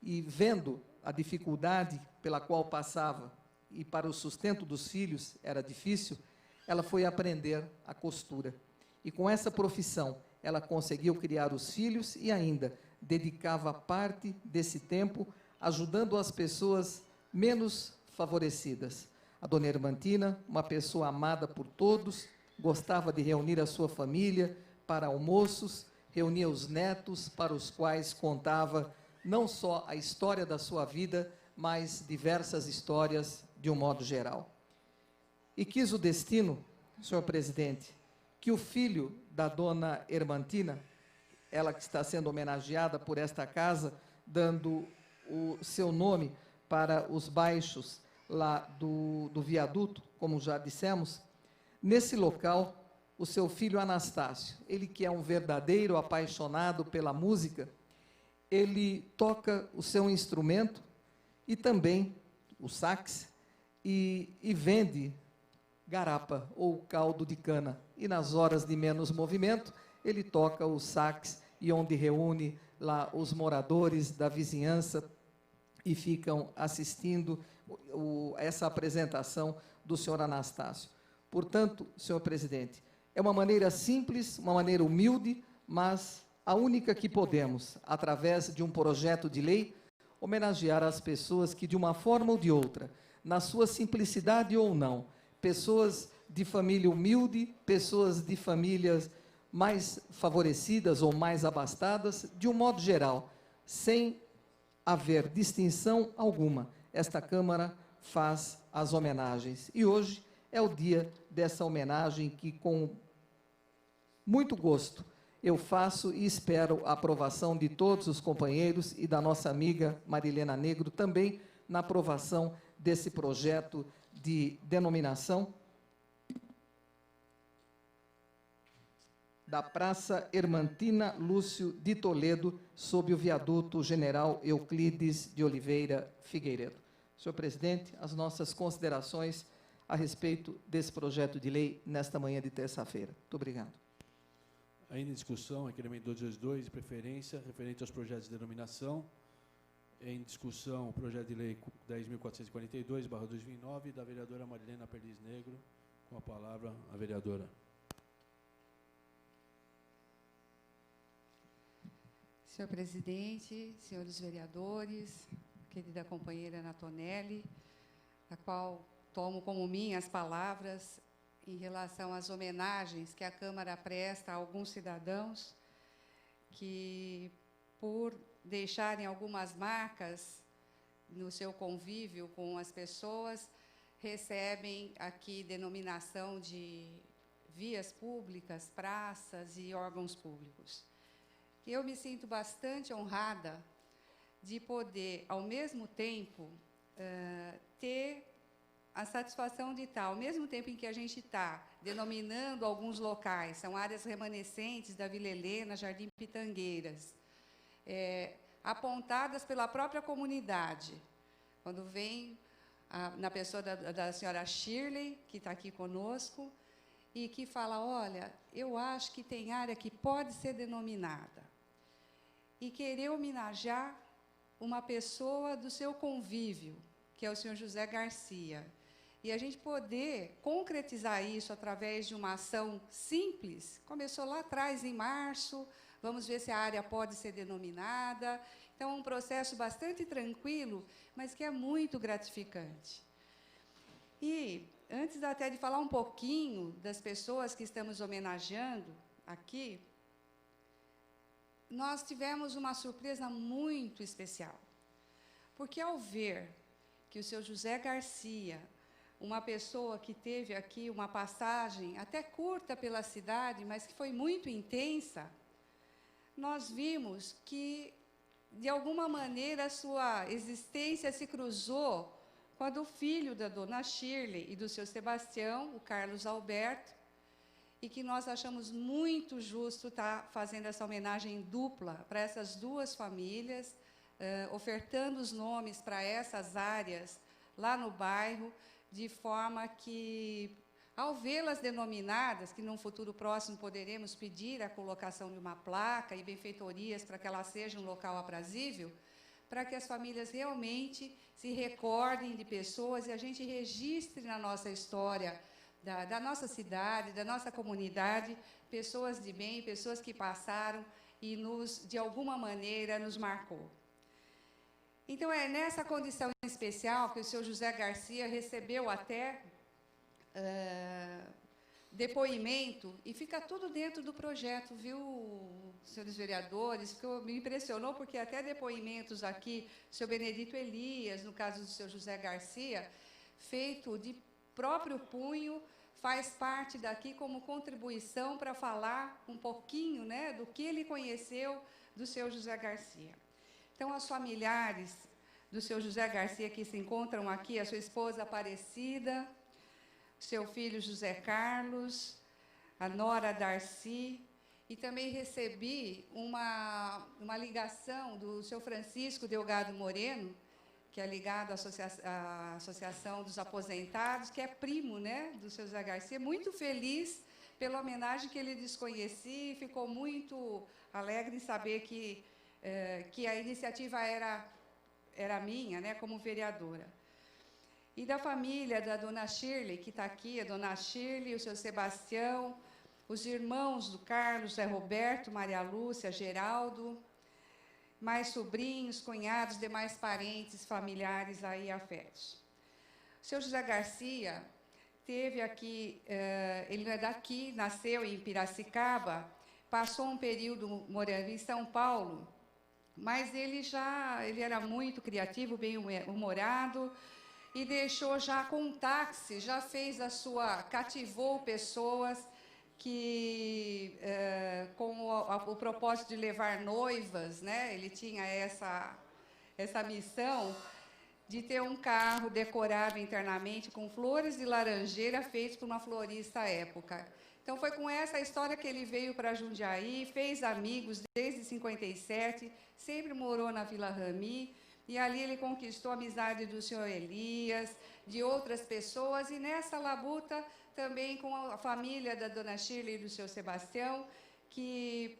E vendo a dificuldade pela qual passava, e para o sustento dos filhos era difícil, ela foi aprender a costura. E com essa profissão, ela conseguiu criar os filhos e ainda dedicava parte desse tempo ajudando as pessoas menos favorecidas. A dona Hermantina, uma pessoa amada por todos, gostava de reunir a sua família para almoços, reunia os netos para os quais contava não só a história da sua vida, mas diversas histórias de um modo geral. E quis o destino, senhor presidente, que o filho da dona Hermantina, ela que está sendo homenageada por esta casa, dando o seu nome para os baixos lá do viaduto, como já dissemos, nesse local, o seu filho Anastácio, ele que é um verdadeiro apaixonado pela música, ele toca o seu instrumento e também o sax, e vende garapa ou caldo de cana. E nas horas de menos movimento, ele toca o sax, e onde reúne lá os moradores da vizinhança e ficam assistindo essa apresentação do senhor Anastácio. Portanto, senhor presidente, é uma maneira simples, uma maneira humilde, mas a única que podemos, através de um projeto de lei, homenagear as pessoas que, de uma forma ou de outra, na sua simplicidade ou não, pessoas de família humilde, pessoas de famílias mais favorecidas ou mais abastadas, de um modo geral, sem haver distinção alguma, esta Câmara faz as homenagens. E hoje é o dia dessa homenagem que, com muito gosto, eu faço e espero a aprovação de todos os companheiros e da nossa amiga Marilena Negro também na aprovação desse projeto de denominação da Praça Hermantina Lúcio de Toledo, sob o viaduto General Euclides de Oliveira Figueiredo. Senhor presidente, as nossas considerações a respeito desse projeto de lei nesta manhã de terça-feira. Muito obrigado. Ainda em discussão, requerimento 222, de preferência, referente aos projetos de denominação. Em discussão, o projeto de lei 10.442/2009, da vereadora Marilena Perdiz Negro. Com a palavra, a vereadora. Senhor presidente, senhores vereadores, querida companheira Natonelli, a qual tomo como minhas palavras em relação às homenagens que a Câmara presta a alguns cidadãos que, por deixarem algumas marcas no seu convívio com as pessoas, recebem aqui denominação de vias públicas, praças e órgãos públicos. Eu me sinto bastante honrada de poder, ao mesmo tempo, ter a satisfação de estar, ao mesmo tempo em que a gente está denominando alguns locais, são áreas remanescentes da Vila Helena, Jardim Pitangueiras, apontadas pela própria comunidade. Quando vem na pessoa da senhora Shirley, que está aqui conosco, e que fala, olha, eu acho que tem área que pode ser denominada. E querer homenagear uma pessoa do seu convívio, que é o senhor José Garcia. E a gente poder concretizar isso através de uma ação simples, começou lá atrás, em março, vamos ver se a área pode ser denominada. Então, é um processo bastante tranquilo, mas que é muito gratificante. E, antes até de falar um pouquinho das pessoas que estamos homenageando aqui, nós tivemos uma surpresa muito especial. Porque, ao ver que o seu José Garcia, uma pessoa que teve aqui uma passagem até curta pela cidade, mas que foi muito intensa, nós vimos que, de alguma maneira, a sua existência se cruzou com a do filho da dona Shirley e do seu Sebastião, o Carlos Alberto, e que nós achamos muito justo estar fazendo essa homenagem dupla para essas duas famílias, ofertando os nomes para essas áreas lá no bairro, de forma que, ao vê-las denominadas, que num futuro próximo poderemos pedir a colocação de uma placa e benfeitorias para que ela seja um local aprazível, para que as famílias realmente se recordem de pessoas e a gente registre na nossa história da nossa cidade, da nossa comunidade, pessoas de bem, pessoas que passaram e, de alguma maneira, nos marcou. Então, é nessa condição especial que o senhor José Garcia recebeu até depoimento, e fica tudo dentro do projeto, viu, senhores vereadores? Me impressionou, porque até depoimentos aqui, o senhor Benedito Elias, no caso do senhor José Garcia, feito de próprio punho, faz parte daqui como contribuição para falar um pouquinho, né, do que ele conheceu do seu José Garcia. Então, aos familiares do seu José Garcia que se encontram aqui, a sua esposa Aparecida, seu filho José Carlos, a nora Darcy, e também recebi uma ligação do seu Francisco Delgado Moreno, que é ligado à Associação dos Aposentados, que é primo, né, do seu José Garcia, muito feliz pela homenagem que ele desconhecia, e ficou muito alegre em saber que a iniciativa era minha, né, como vereadora. E da família da dona Shirley, que está aqui, a dona Shirley, o seu Sebastião, os irmãos do Carlos, Zé Roberto, Maria Lúcia, Geraldo, mais sobrinhos, cunhados, demais parentes, familiares aí afetos. O seu José Garcia teve aqui, ele não é daqui, nasceu em Piracicaba, passou um período morando em São Paulo, mas ele era muito criativo, bem-humorado, e deixou já com um táxi, cativou pessoas que, com o propósito de levar noivas, né, ele tinha essa missão de ter um carro decorado internamente com flores de laranjeira feitos por uma florista à época. Então, foi com essa história que ele veio para Jundiaí, fez amigos desde 57, sempre morou na Vila Rami, e ali ele conquistou a amizade do senhor Elias, de outras pessoas, e nessa labuta também com a família da dona Shirley e do senhor Sebastião, que,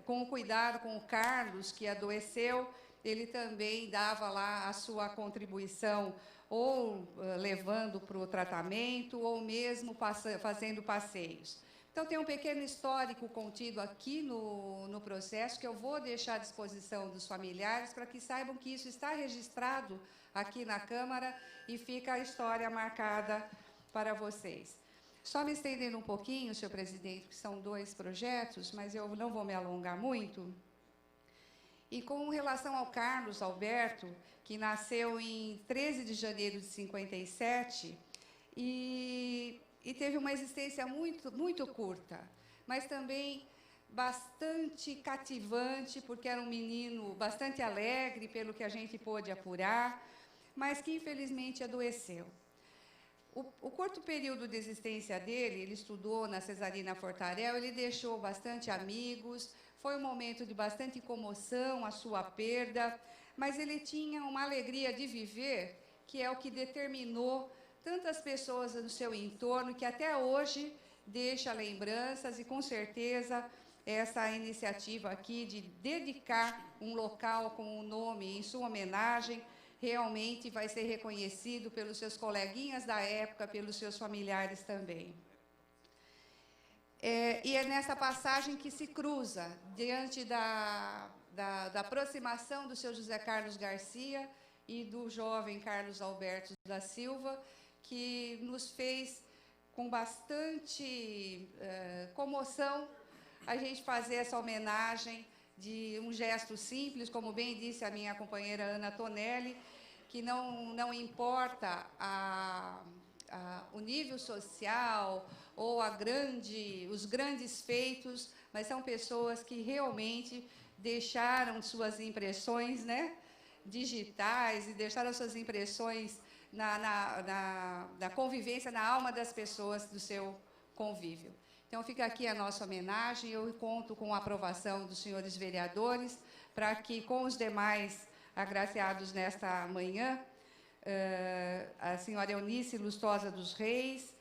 com o cuidado com o Carlos, que adoeceu, ele também dava lá a sua contribuição, ou levando para o tratamento, ou mesmo fazendo passeios. Então, tem um pequeno histórico contido aqui no processo, que eu vou deixar à disposição dos familiares, para que saibam que isso está registrado aqui na Câmara e fica a história marcada para vocês. Só me estendendo um pouquinho, senhor presidente, que são 2 projetos, mas eu não vou me alongar muito. E com relação ao Carlos Alberto, que nasceu em 13 de janeiro de 57, e teve uma existência muito curta, mas também bastante cativante, porque era um menino bastante alegre, pelo que a gente pôde apurar, mas que infelizmente adoeceu. O curto período de existência dele, ele estudou na Cesarina Fortarel, ele deixou bastante amigos, foi um momento de bastante comoção, a sua perda, mas ele tinha uma alegria de viver, que é o que determinou tantas pessoas no seu entorno, que até hoje deixa lembranças, e com certeza essa iniciativa aqui de dedicar um local com o nome em sua homenagem, realmente vai ser reconhecido pelos seus coleguinhas da época, pelos seus familiares também. E é nessa passagem que se cruza, diante da aproximação do seu José Carlos Garcia e do jovem Carlos Alberto da Silva, que nos fez, com bastante comoção, a gente fazer essa homenagem de um gesto simples, como bem disse a minha companheira Ana Tonelli, que não importa o nível social ou os grandes feitos, mas são pessoas que realmente deixaram suas impressões, né, digitais, e deixaram suas impressões na convivência, na alma das pessoas do seu convívio. Então, fica aqui a nossa homenagem. Eu conto com a aprovação dos senhores vereadores, para que, com os demais agraciados nesta manhã, a senhora Eunice Lustosa dos Reis,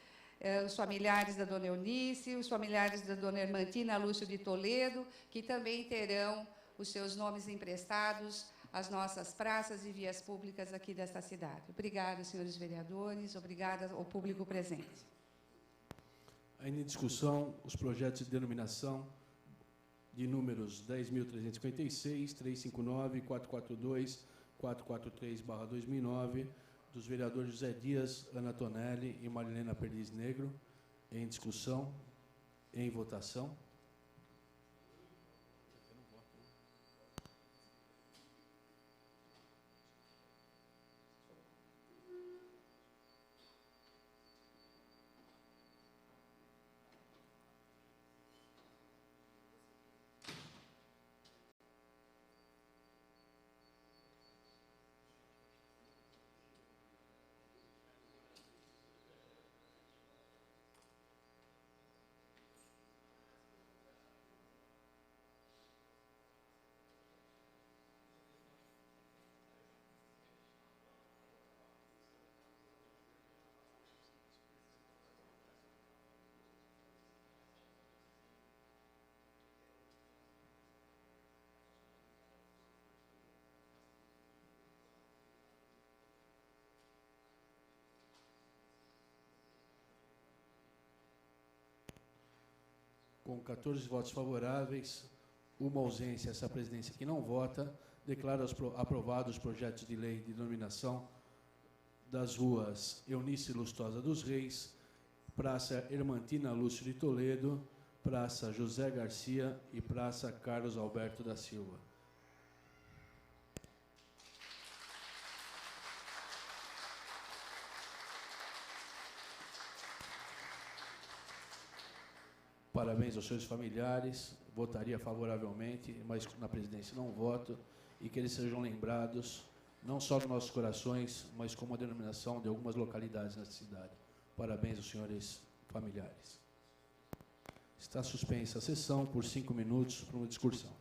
os familiares da dona Eunice, os familiares da dona Hermantina Lúcio de Toledo, que também terão os seus nomes emprestados às nossas praças e vias públicas aqui desta cidade. Obrigada, senhores vereadores, obrigada ao público presente. Ainda em discussão, os projetos de denominação de números 10.356, 359, 442, 443/2009, dos vereadores José Dias, Ana Tonelli e Marilena Perdiz Negro, em discussão, em votação. Com 14 votos favoráveis, uma ausência, essa presidência que não vota, declara aprovados os projetos de lei de denominação das ruas Eunice Lustosa dos Reis, Praça Hermantina Lúcio de Toledo, Praça José Garcia e Praça Carlos Alberto da Silva. Parabéns aos seus familiares. Votaria favoravelmente, mas na presidência não voto. E que eles sejam lembrados, não só nos nossos corações, mas como a denominação de algumas localidades nessa cidade. Parabéns aos senhores familiares. Está suspensa a sessão por 5 minutos para uma discussão.